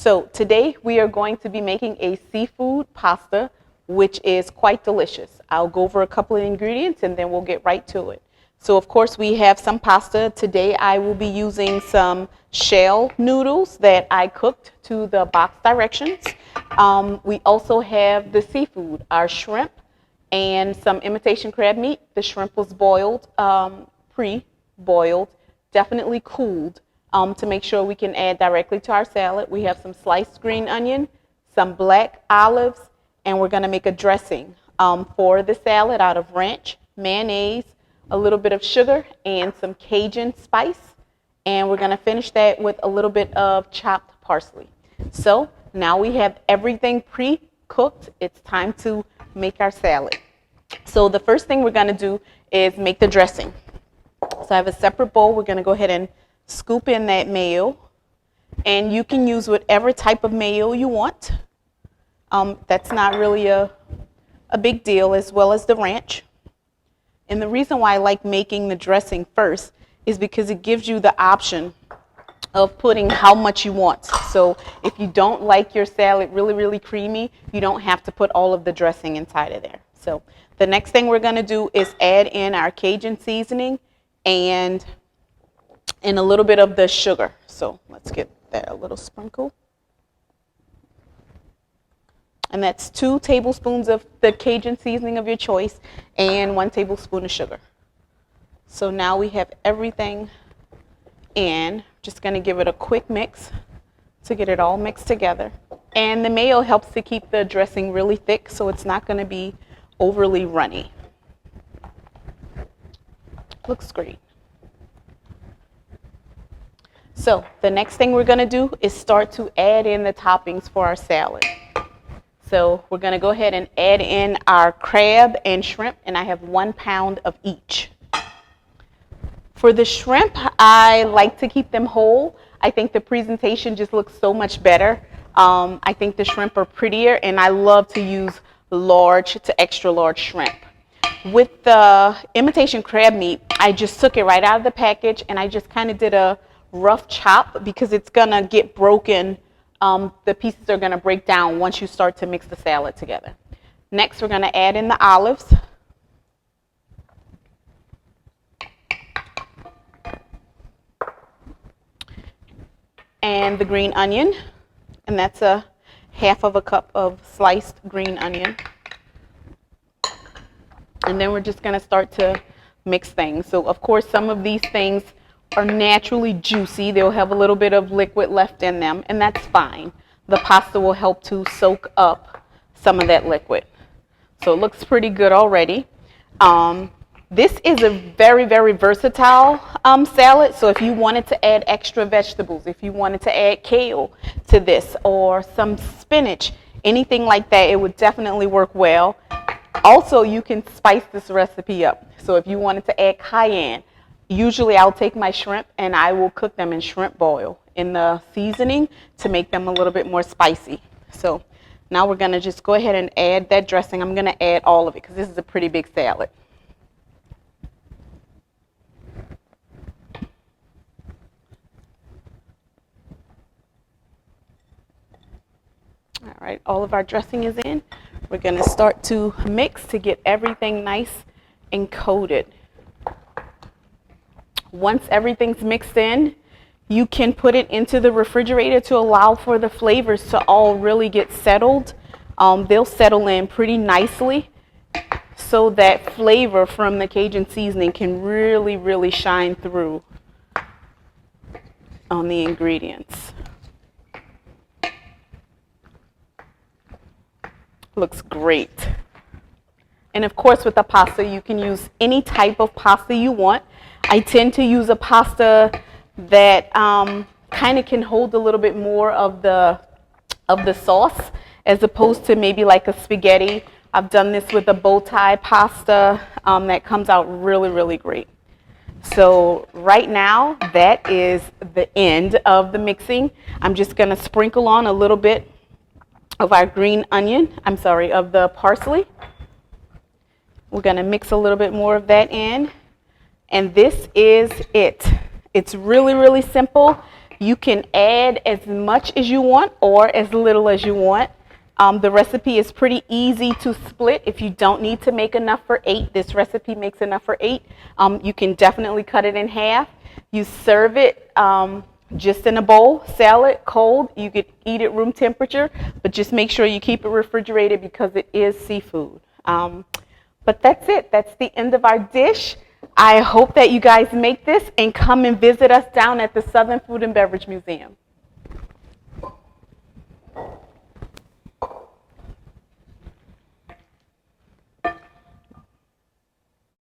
So today we are going to be making a seafood pasta, which is quite delicious. I'll go over a couple of ingredients and then we'll get right to it. So of course we have some pasta. Today I will be using some shell noodles that I cooked to the box directions. We also have the seafood, our shrimp, and some imitation crab meat. The shrimp was boiled, pre-boiled, definitely cooled to make sure we can add directly to our salad. We have some sliced green onion, some black olives, and we're going to make a dressing for the salad out of ranch, mayonnaise, a little bit of sugar, and some Cajun spice. And we're going to finish that with a little bit of chopped parsley. So now we have everything pre-cooked. It's time to make our salad. So the first thing we're going to do is make the dressing. So I have a separate bowl. We're going to go ahead and scoop in that mayo. And you can use whatever type of mayo you want. That's not really a big deal, as well as the ranch. And the reason why I like making the dressing first is because it gives you the option of putting how much you want. So if you don't like your salad really, really creamy, you don't have to put all of the dressing inside of there. So the next thing we're going to do is add in our Cajun seasoning and a little bit of the sugar. So let's get that a little sprinkle. And that's 2 tablespoons of the Cajun seasoning of your choice and 1 tablespoon of sugar. So now we have everything in. Just going to give it a quick mix to get it all mixed together. And the mayo helps to keep the dressing really thick, so it's not going to be overly runny. Looks great. So the next thing we're going to do is start to add in the toppings for our salad. So we're going to go ahead and add in our crab and shrimp, and I have 1 pound of each. For the shrimp, I like to keep them whole. I think the presentation just looks so much better. I think the shrimp are prettier, and I love to use large to extra large shrimp. With the imitation crab meat, I just took it right out of the package, and I just kind of did a rough chop because it's going to get broken. The pieces are going to break down once you start to mix the salad together. Next, we're going to add in the olives. And the green onion, and that's a half of a cup of sliced green onion. And then we're just going to start to mix things. So of course some of these things are naturally juicy. They'll have a little bit of liquid left in them, and that's fine. The pasta will help to soak up some of that liquid. So it looks pretty good already. This is a very, very versatile salad. So if you wanted to add extra vegetables, if you wanted to add kale to this or some spinach, anything like that, it would definitely work well. Also, you can spice this recipe up. So if you wanted to add cayenne, usually I'll take my shrimp and I will cook them in shrimp boil in the seasoning to make them a little bit more spicy. So now we're going to just go ahead and add that dressing. I'm going to add all of it because this is a pretty big salad. All right, all of our dressing is in. We're going to start to mix to get everything nice and coated. Once everything's mixed in, you can put it into the refrigerator to allow for the flavors to all really get settled. They'll settle in pretty nicely so that flavor from the Cajun seasoning can really, really shine through on the ingredients. Looks great. And of course with the pasta, you can use any type of pasta you want. I tend to use a pasta that kind of can hold a little bit more of the sauce as opposed to maybe like a spaghetti. I've done this with a bow tie pasta that comes out really, really great. So right now, that is the end of the mixing. I'm just going to sprinkle on a little bit of our green onion, of the parsley. We're going to mix a little bit more of that in. And this is it. It's really, really simple. You can add as much as you want or as little as you want. The recipe is pretty easy to split. If you don't need to make enough for 8, this recipe makes enough for 8. You can definitely cut it in half. You serve it just in a bowl, salad, cold. You could eat it room temperature, but just make sure you keep it refrigerated because it is seafood. But that's it. That's the end of our dish. I hope that you guys make this and come and visit us down at the Southern Food and Beverage Museum.